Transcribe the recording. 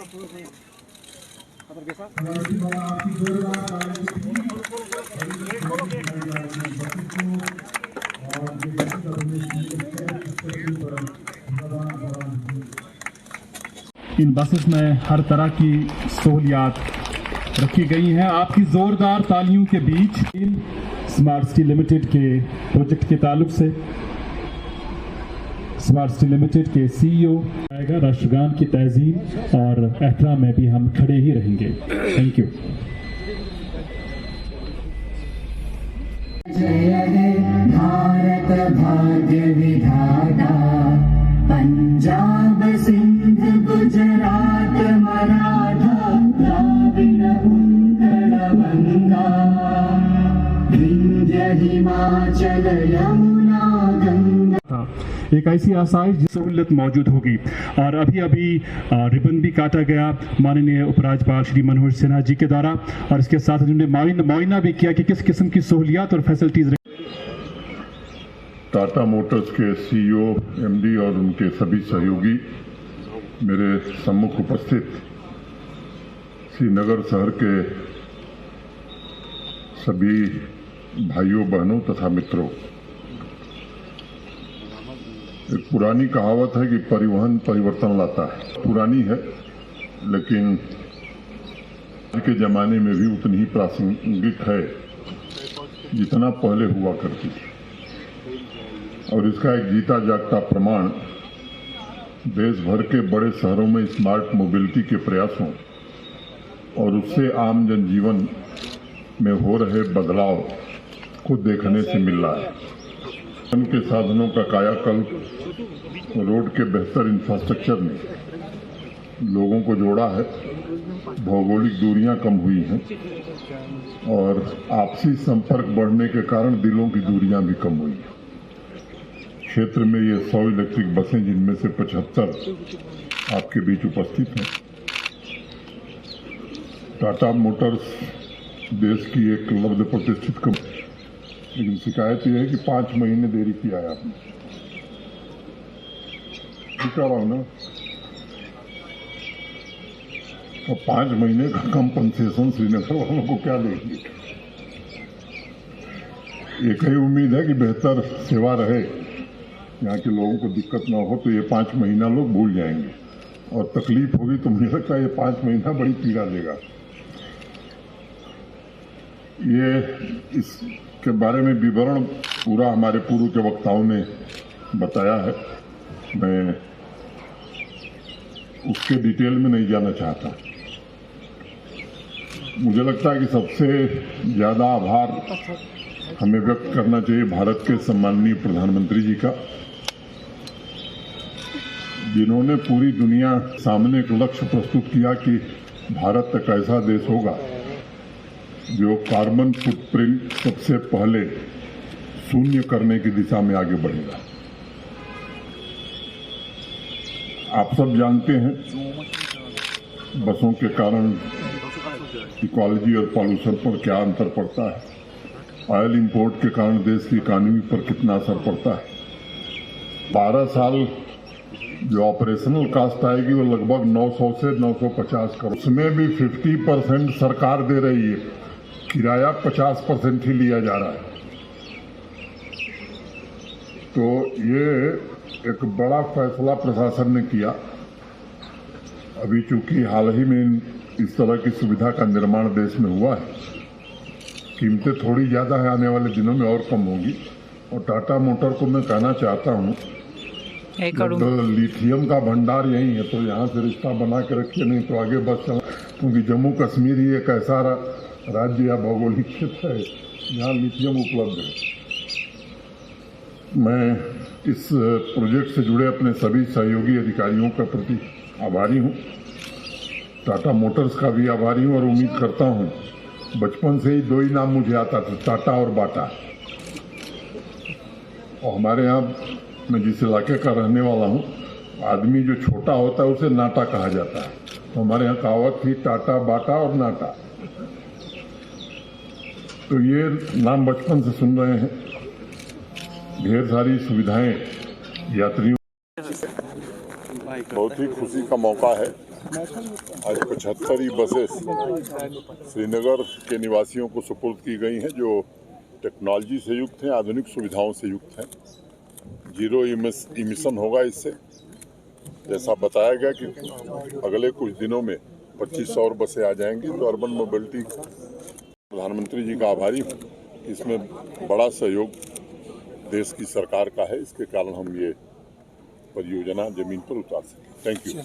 इन buses में हर तरह की सहूलियात रखी गई हैं। आपकी जोरदार तालियों के बीच स्मार्ट सिटी लिमिटेड के प्रोजेक्ट के ताल्लुक से स्मार्ट सिटी लिमिटेड के सीईओ आएगा। राष्ट्रगान की तहजीब और एहतराम में भी हम खड़े ही रहेंगे। Thank you. जय हे भारत भाग्य विधाता, पंजाब सिंध गुजरात मराठा द्राविड़ उत्कल गंगा, विंध्य हिमाचल यमुना गंगा। एक ऐसी आसाइश जिस सहूलियत मौजूद होगी। और अभी रिबन भी काटा गया माननीय उपराज्यपाल श्री मनोहर सिन्हा जी के द्वारा, और इसके साथ उन्होंने मुआयना भी किया कि किस किस्म की सहूलियात और फैसिलिटीज। टाटा मोटर्स के सीईओ, एमडी और उनके सभी सहयोगी, मेरे सम्मुख उपस्थित श्रीनगर शहर के सभी भाइयों बहनों तथा मित्रों, एक पुरानी कहावत है कि परिवहन परिवर्तन लाता है। पुरानी है लेकिन आज के जमाने में भी उतनी ही प्रासंगिक है जितना पहले हुआ करती थी। और इसका एक जीता जागता प्रमाण देश भर के बड़े शहरों में स्मार्ट मोबिलिटी के प्रयासों और उससे आम जनजीवन में हो रहे बदलाव को देखने से मिल रहा है। के साधनों का कायाकल्प, रोड के बेहतर इंफ्रास्ट्रक्चर ने लोगों को जोड़ा है, भौगोलिक दूरियां कम हुई हैं और आपसी संपर्क बढ़ने के कारण दिलों की दूरियां भी कम हुई हैं। क्षेत्र में ये 100 इलेक्ट्रिक बसें, जिनमें से 75 आपके बीच उपस्थित हैं। टाटा मोटर्स देश की एक लब्ध प्रतिष्ठित कंपनी, लेकिन शिकायत यह है कि 5 महीने देरी किया है आपने। कह रहा हूं ना, तो 5 महीने का कंपनसेशन श्रीनगर वालों को क्या देंगे? एक ही उम्मीद है कि बेहतर सेवा रहे, यहाँ के लोगों को दिक्कत ना हो, तो ये 5 महीना लोग भूल जाएंगे और तकलीफ होगी तो मुझे लगता है ये 5 महीना बड़ी पीड़ा देगा। ये इसके बारे में विवरण पूरा हमारे पूर्व के वक्ताओं ने बताया है, मैं उसके डिटेल में नहीं जाना चाहता। मुझे लगता है कि सबसे ज्यादा आभार हमें व्यक्त करना चाहिए भारत के सम्माननीय प्रधानमंत्री जी का, जिन्होंने पूरी दुनिया सामने एक लक्ष्य प्रस्तुत किया कि भारत एक ऐसा देश होगा जो कार्बन फुटप्रिंट सबसे पहले शून्य करने की दिशा में आगे बढ़ेगा। आप सब जानते हैं बसों के कारण इकोलॉजी और पॉल्यूशन पर क्या अंतर पड़ता है। ऑयल इंपोर्ट के कारण देश की इकोनॉमी पर कितना असर पड़ता है। 12 साल जो ऑपरेशनल कास्ट आएगी वो लगभग 900 से 950 करोड़, उसमें भी 50% सरकार दे रही है, किराया 50% ही लिया जा रहा है। तो ये एक बड़ा फैसला प्रशासन ने किया। अभी चूंकि हाल ही में इस तरह की सुविधा का निर्माण देश में हुआ है, कीमतें थोड़ी ज्यादा है, आने वाले दिनों में और कम होगी। और टाटा मोटर को मैं कहना चाहता हूँ, लिथियम का भंडार यही है, तो यहाँ से रिश्ता बना के रखिए, नहीं तो आगे बस चला, क्योंकि जम्मू कश्मीर ही एक ऐसा राज्य या भौगोलिक क्षेत्र है जहाँ लिथियम उपलब्ध है। मैं इस प्रोजेक्ट से जुड़े अपने सभी सहयोगी अधिकारियों का प्रति आभारी हूँ, टाटा मोटर्स का भी आभारी हूँ और उम्मीद करता हूँ, बचपन से ही 2 ही नाम मुझे आता था, टाटा और बाटा। और हमारे यहाँ, मैं जिस इलाके का रहने वाला हूँ, आदमी जो छोटा होता है उसे नाटा कहा जाता है, तो हमारे यहाँ कहावत थी टाटा, बाटा और नाटा। तो ये नाम बचपन से सुन रहे हैं। ढेर सारी सुविधाएं यात्रियों, बहुत ही खुशी का मौका है आज 75 बसेस श्रीनगर के निवासियों को सुपुर्द की गई हैं, जो टेक्नोलॉजी से युक्त हैं, आधुनिक सुविधाओं से युक्त हैं। जीरो इमिशन होगा इससे। जैसा बताया गया कि अगले कुछ दिनों में 2500 और बसें आ जाएंगी। तो अर्बन मोबिलिटी प्रधानमंत्री जी का आभारी हूँ। इसमें बड़ा सहयोग देश की सरकार का है। इसके कारण हम ये परियोजना जमीन पर उतार सकें। Thank you.